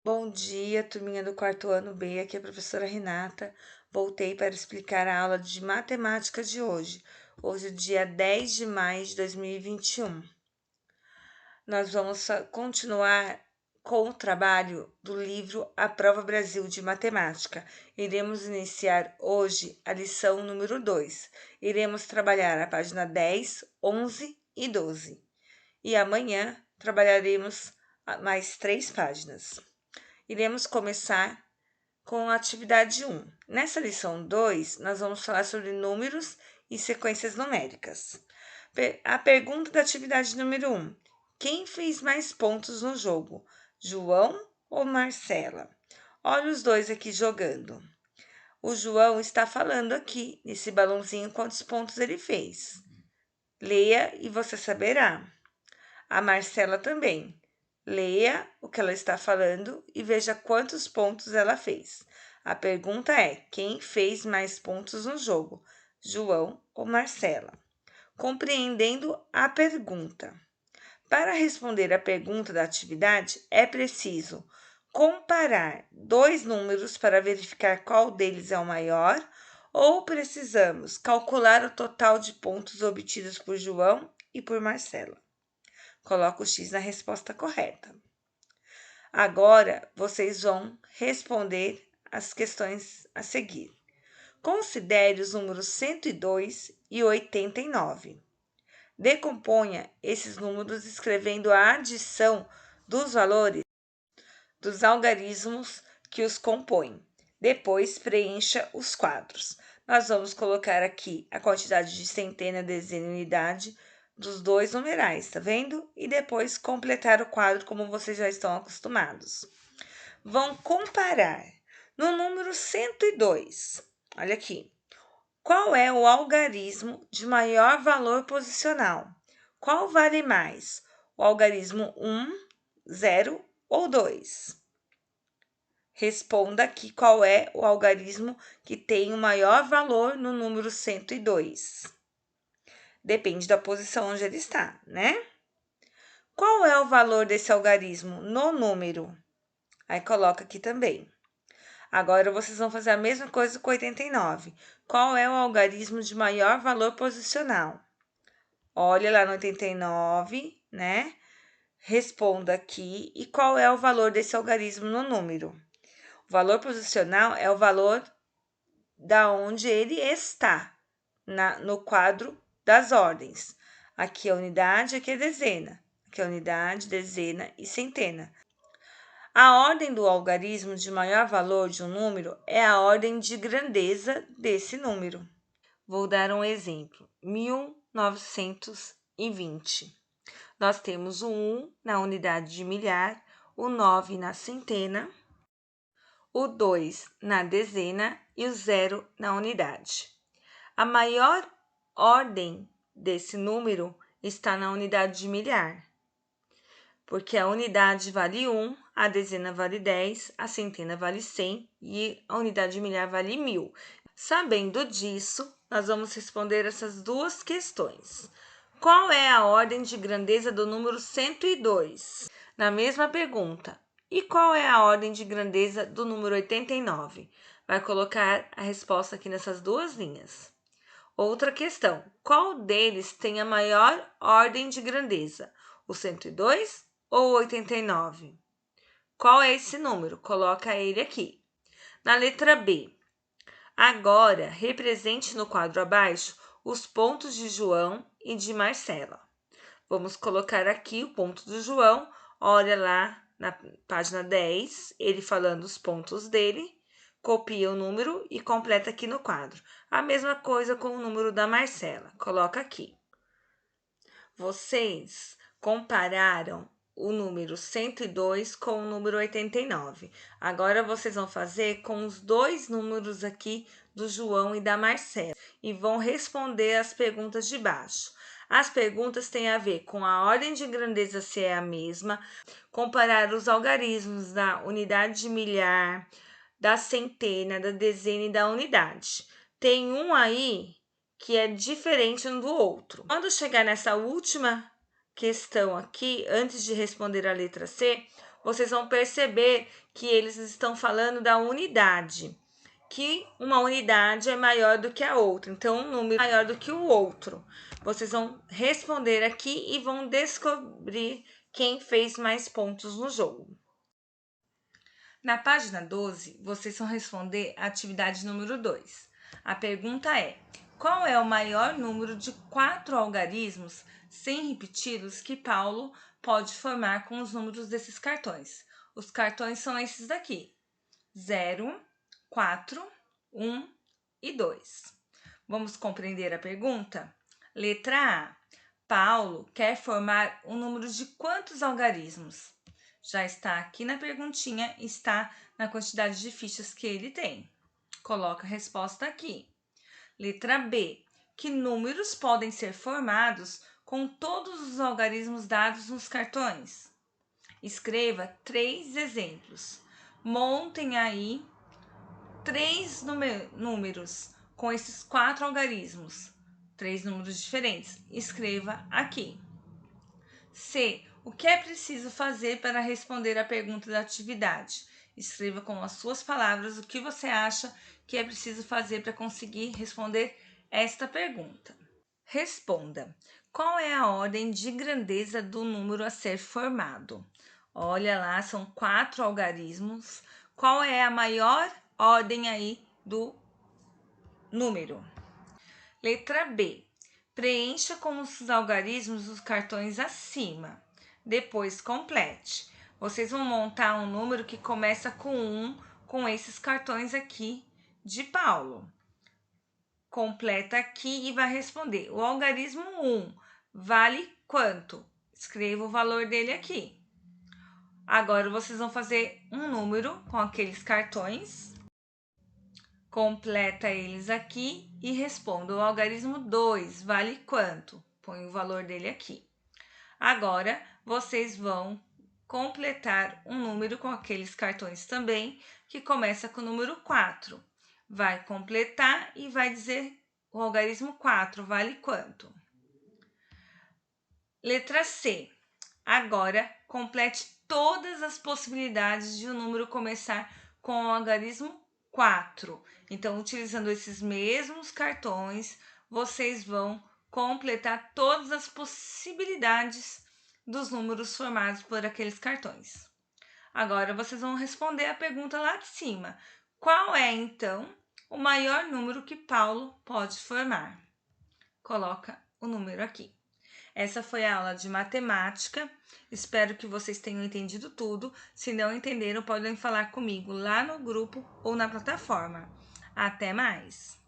Bom dia, turminha do quarto ano B, aqui é a professora Renata. Voltei para explicar a aula de matemática de hoje. Hoje, é dia 10 de maio de 2021. Nós vamos continuar com o trabalho do livro A Prova Brasil de Matemática. Iremos iniciar hoje a lição número 2. Iremos trabalhar a página 10, 11 e 12. E amanhã trabalharemos mais 3 páginas. Iremos começar com a atividade 1. Nessa lição 2, nós vamos falar sobre números e sequências numéricas. A pergunta da atividade número 1. Quem fez mais pontos no jogo? João ou Marcela? Olha os dois aqui jogando. O João está falando aqui, nesse balãozinho, quantos pontos ele fez. Leia e você saberá. A Marcela também. Leia o que ela está falando e veja quantos pontos ela fez. A pergunta é: quem fez mais pontos no jogo? João ou Marcela? Compreendendo a pergunta. Para responder a pergunta da atividade, é preciso comparar dois números para verificar qual deles é o maior, ou precisamos calcular o total de pontos obtidos por João e por Marcela. Coloca o X na resposta correta. Agora, vocês vão responder as questões a seguir. Considere os números 102 e 89. Decomponha esses números escrevendo a adição dos valores dos algarismos que os compõem. Depois, preencha os quadros. Nós vamos colocar aqui a quantidade de centena, dezena e unidade dos dois numerais, tá vendo? E depois completar o quadro como vocês já estão acostumados. Vão comparar. No número 102, olha aqui. Qual é o algarismo de maior valor posicional? Qual vale mais? O algarismo 1, 0 ou 2? Responda aqui qual é o algarismo que tem o maior valor no número 102. Depende da posição onde ele está, né? Qual é o valor desse algarismo no número? Aí coloca aqui também. Agora vocês vão fazer a mesma coisa com 89. Qual é o algarismo de maior valor posicional? Olha lá no 89, né? Responda aqui. E qual é o valor desse algarismo no número? O valor posicional é o valor da onde ele está no quadro das ordens. Aqui é unidade, aqui é dezena. Aqui é unidade, dezena e centena. A ordem do algarismo de maior valor de um número é a ordem de grandeza desse número. Vou dar um exemplo. 1920. Nós temos o 1 na unidade de milhar, o 9 na centena, o 2 na dezena e o 0 na unidade. A maior ordem desse número está na unidade de milhar, porque a unidade vale 1, a dezena vale 10, a centena vale 100 e a unidade de milhar vale 1000. Sabendo disso, nós vamos responder essas duas questões. Qual é a ordem de grandeza do número 102? Na mesma pergunta. E qual é a ordem de grandeza do número 89? Vai colocar a resposta aqui nessas duas linhas. Outra questão. Qual deles tem a maior ordem de grandeza? O 102 ou o 89? Qual é esse número? Coloca ele aqui. Na letra B. Agora, represente no quadro abaixo os pontos de João e de Marcela. Vamos colocar aqui o ponto do João. Olha lá na página 10, ele falando os pontos dele. Copia o número e completa aqui no quadro. A mesma coisa com o número da Marcela. Coloca aqui. Vocês compararam o número 102 com o número 89. Agora vocês vão fazer com os dois números aqui do João e da Marcela e vão responder as perguntas de baixo. As perguntas têm a ver com a ordem de grandeza se é a mesma, comparar os algarismos da unidade de milhar, da centena, da dezena e da unidade. Tem um aí que é diferente um do outro. Quando chegar nessa última questão aqui, antes de responder a letra C, vocês vão perceber que eles estão falando da unidade, que uma unidade é maior do que a outra, então um número é maior do que o outro. Vocês vão responder aqui e vão descobrir quem fez mais pontos no jogo. Na página 12, vocês vão responder a atividade número 2. A pergunta é: qual é o maior número de 4 algarismos sem repeti-los que Paulo pode formar com os números desses cartões? Os cartões são esses daqui: 0, 4, 1 e 2. Vamos compreender a pergunta? Letra A. Paulo quer formar um número de quantos algarismos? Já está aqui na perguntinha, está na quantidade de fichas que ele tem. Coloca a resposta aqui. Letra B. Que números podem ser formados com todos os algarismos dados nos cartões? Escreva 3 exemplos. Montem aí 3 números com esses 4 algarismos. 3 números diferentes. Escreva aqui. C. O que é preciso fazer para responder à pergunta da atividade? Escreva com as suas palavras o que você acha que é preciso fazer para conseguir responder esta pergunta. Responda. Qual é a ordem de grandeza do número a ser formado? Olha lá, são 4 algarismos. Qual é a maior ordem aí do número? Letra B. Preencha com os algarismos os cartões acima. Depois complete. Vocês vão montar um número que começa com 1 com esses cartões aqui de Paulo. Completa aqui e vai responder. O algarismo 1 vale quanto? Escreva o valor dele aqui. Agora vocês vão fazer um número com aqueles cartões. Completa eles aqui e responda. O algarismo 2 vale quanto? Põe o valor dele aqui. Agora, vocês vão completar um número com aqueles cartões também, que começa com o número 4. Vai completar e vai dizer o algarismo 4 vale quanto? Letra C. Agora, complete todas as possibilidades de um número começar com o algarismo 4. Então, utilizando esses mesmos cartões, vocês vão completar todas as possibilidades dos números formados por aqueles cartões. Agora, vocês vão responder a pergunta lá de cima. Qual é, então, o maior número que Paulo pode formar? Coloca o número aqui. Essa foi a aula de matemática. Espero que vocês tenham entendido tudo. Se não entenderam, podem falar comigo lá no grupo ou na plataforma. Até mais!